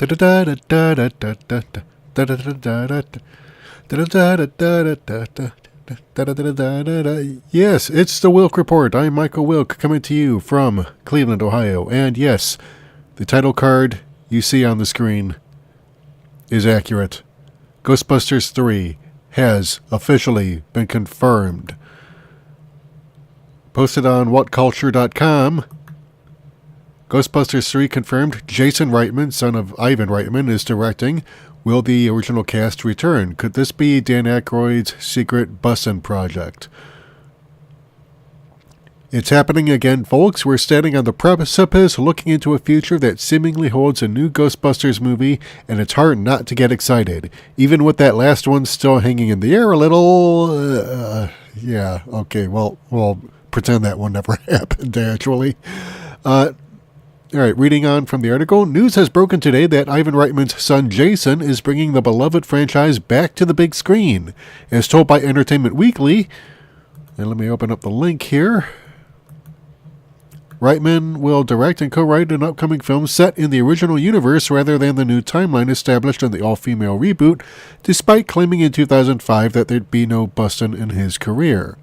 Yes, it's the Wilk Report. I'm Michael Wilk, coming to you from Cleveland, Ohio. And yes, the title card you see on the screen is accurate. Ghostbusters 3 has officially been confirmed. Posted on whatculture.com, Ghostbusters 3 confirmed. Jason Reitman, son of Ivan Reitman, is directing. Will the original cast return? Could this be Dan Aykroyd's secret bussin' project? It's happening again, folks. We're standing on the precipice looking into a future that seemingly holds a new Ghostbusters movie, and it's hard not to get excited. Even with that last one still hanging in the air a little. Yeah, okay, well, we'll pretend that one never happened, actually. All right, reading on from the article, news has broken today that Ivan Reitman's son Jason is bringing the beloved franchise back to the big screen. As told by Entertainment Weekly, and let me open up the link here, Reitman will direct and co-write an upcoming film set in the original universe rather than the new timeline established in the all-female reboot, despite claiming in 2005 that there'd be no bustin' in his career.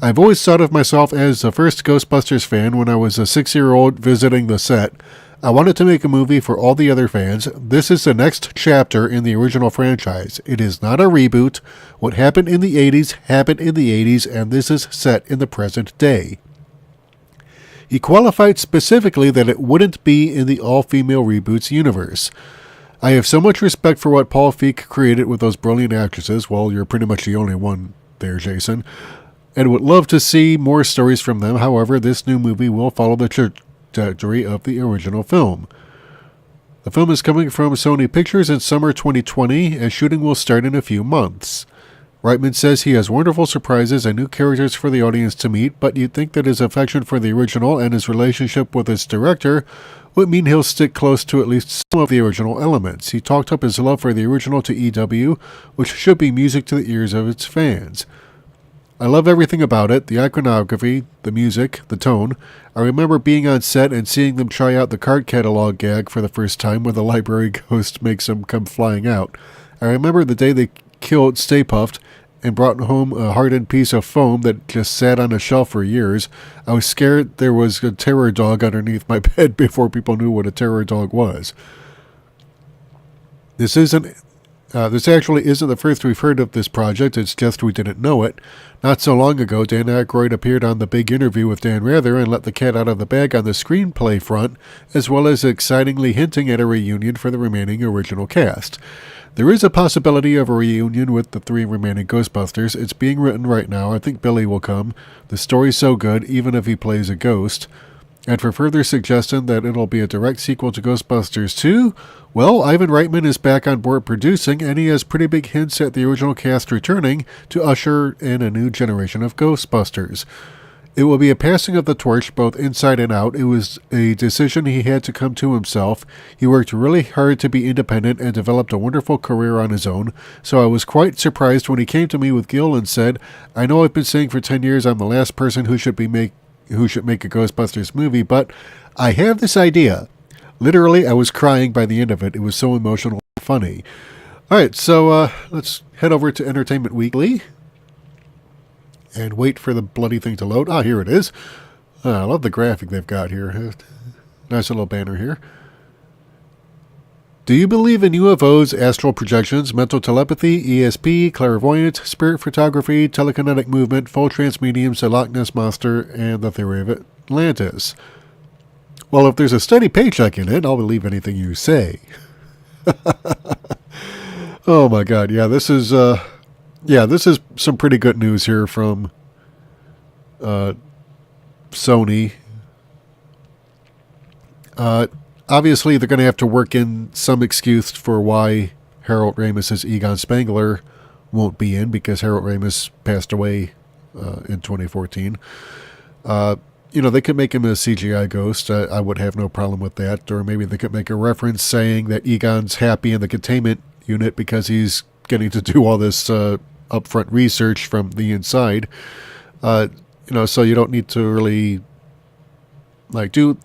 I've always thought of myself as the first Ghostbusters fan when I was a 6-year-old visiting the set. I wanted to make a movie for all the other fans. This is the next chapter in the original franchise. It is not a reboot. What happened in the 80s happened in the 80s, and this is set in the present day. He qualified specifically that it wouldn't be in the all-female reboots universe. I have so much respect for what Paul Feig created with those brilliant actresses. Well, you're pretty much the only one there, Jason. And would love to see more stories from them. However, this new movie will follow the trajectory of the original film. The film is coming from Sony Pictures in summer 2020, and shooting will start in a few months. Reitman says he has wonderful surprises and new characters for the audience to meet, but you'd think that his affection for the original and his relationship with its director would mean he'll stick close to at least some of the original elements. He talked up his love for the original to EW, which should be music to the ears of its fans. I love everything about it, the iconography, the music, the tone. I remember being on set and seeing them try out the card catalog gag for the first time when the library ghost makes them come flying out. I remember the day they killed Stay Puft and brought home a hardened piece of foam that just sat on a shelf for years. I was scared there was a terror dog underneath my bed before people knew what a terror dog was. This actually isn't the first we've heard of this project, it's just we didn't know it. Not so long ago, Dan Aykroyd appeared on The Big Interview with Dan Rather and let the cat out of the bag on the screenplay front, as well as excitingly hinting at a reunion for the remaining original cast. There is a possibility of a reunion with the 3 remaining Ghostbusters. It's being written right now. I think Billy will come. The story's so good, even if he plays a ghost. And for further suggestion that it'll be a direct sequel to Ghostbusters 2, well, Ivan Reitman is back on board producing, and he has pretty big hints at the original cast returning to usher in a new generation of Ghostbusters. It will be a passing of the torch both inside and out. It was a decision he had to come to himself. He worked really hard to be independent and developed a wonderful career on his own, so I was quite surprised when he came to me with Gil and said, I know I've been saying for 10 years I'm the last person who should make a Ghostbusters movie, but I have this idea. Literally, I was crying by the end of it. It was so emotional and funny. All right, so let's head over to Entertainment Weekly and wait for the bloody thing to load. Ah, here it is. I love the graphic they've got here. Nice little banner here. Do you believe in UFOs, astral projections, mental telepathy, ESP, clairvoyance, spirit photography, telekinetic movement, full trance mediums, the Loch Ness Monster, and the theory of Atlantis? Well, if there's a steady paycheck in it, I'll believe anything you say. Oh my God, yeah, this is some pretty good news here from Sony. Obviously, they're going to have to work in some excuse for why Harold Ramis's Egon Spengler won't be in, because Harold Ramis passed away in 2014. They could make him a CGI ghost. I would have no problem with that. Or maybe they could make a reference saying that Egon's happy in the containment unit because he's getting to do all this upfront research from the inside. So you don't need to really do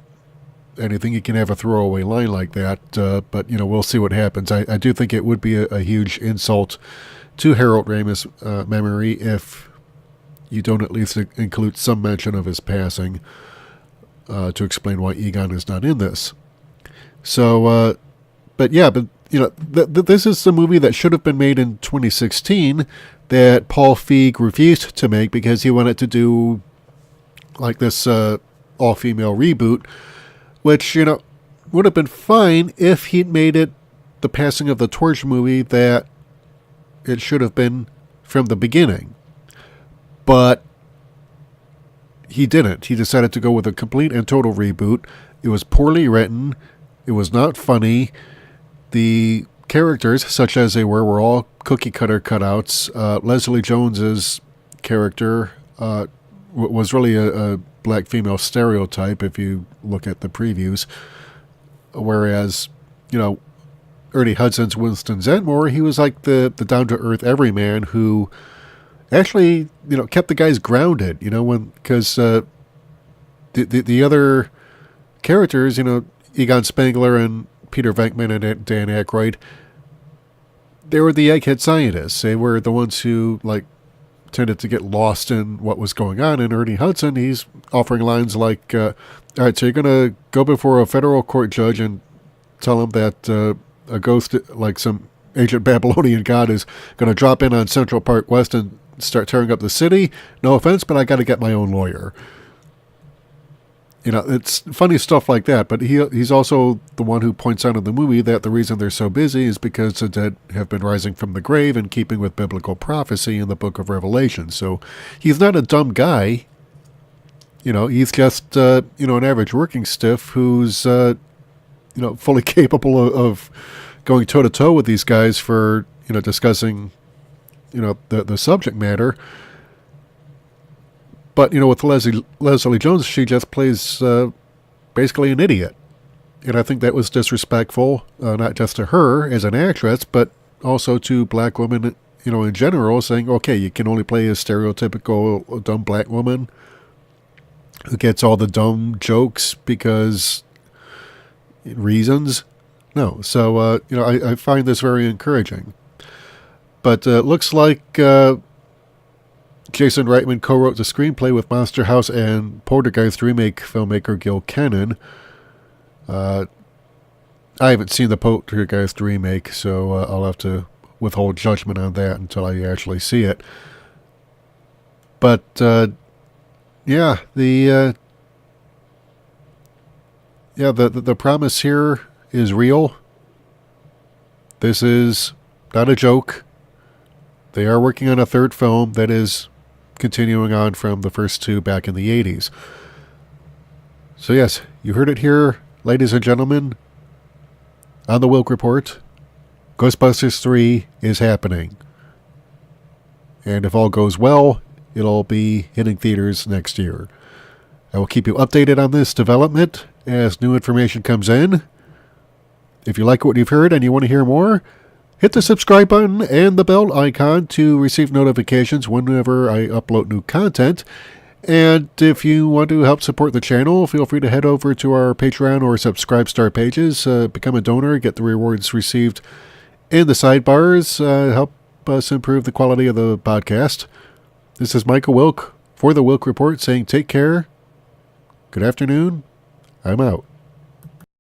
anything. You can have a throwaway line like that, but we'll see what happens. I do think it would be a huge insult to Harold Ramis' memory if you don't at least include some mention of his passing to explain why Egon is not in this. So, but this is a movie that should have been made in 2016 that Paul Feig refused to make because he wanted to do like this all-female reboot, which, would have been fine if he'd made it the Passing of the Torch movie that it should have been from the beginning. But he didn't. He decided to go with a complete and total reboot. It was poorly written. It was not funny. The characters, such as they were all cookie-cutter cutouts. Leslie Jones's character was really a black female stereotype if you look at the previews. Whereas, Ernie Hudson's Winston Zedmore, he was like the down-to-earth everyman who actually, kept the guys grounded, because the other characters, Egon Spengler and Peter Venkman and Dan Aykroyd, they were the egghead scientists. They were the ones who, tended to get lost in what was going on. And Ernie Hudson, he's offering lines like, all right, so you're going to go before a federal court judge and tell him that a ghost, like some ancient Babylonian god, is going to drop in on Central Park West and start tearing up the city. No offense, but I got to get my own lawyer. It's funny stuff like that, but he's also the one who points out in the movie that the reason they're so busy is because the dead have been rising from the grave in keeping with biblical prophecy in the book of Revelation. So he's not a dumb guy. He's just, an average working stiff who's, fully capable of going toe-to-toe with these guys for, discussing, the subject matter. But, with Leslie Jones, she just plays basically an idiot. And I think that was disrespectful, not just to her as an actress, but also to black women, in general, saying, okay, you can only play a stereotypical dumb black woman who gets all the dumb jokes because reasons. No. So, I find this very encouraging. But it looks like Jason Reitman co-wrote the screenplay with Monster House and Poltergeist remake filmmaker Gil Kennan. I haven't seen the Poltergeist remake, so I'll have to withhold judgment on that until I actually see it. But the promise here is real. This is not a joke. They are working on a third film that is continuing on from the first two back in the 80s. So yes, you heard it here, ladies and gentlemen, on the Wilk Report. Ghostbusters 3 is happening. And if all goes well, it'll be hitting theaters next year. I will keep you updated on this development as new information comes in. If you like what you've heard and you want to hear more, hit the subscribe button and the bell icon to receive notifications whenever I upload new content. And if you want to help support the channel, feel free to head over to our Patreon or Subscribe pages, become a donor, get the rewards received in the sidebars, help us improve the quality of the podcast. This is Michael Wilk for the Wilk Report saying take care. Good afternoon. I'm out.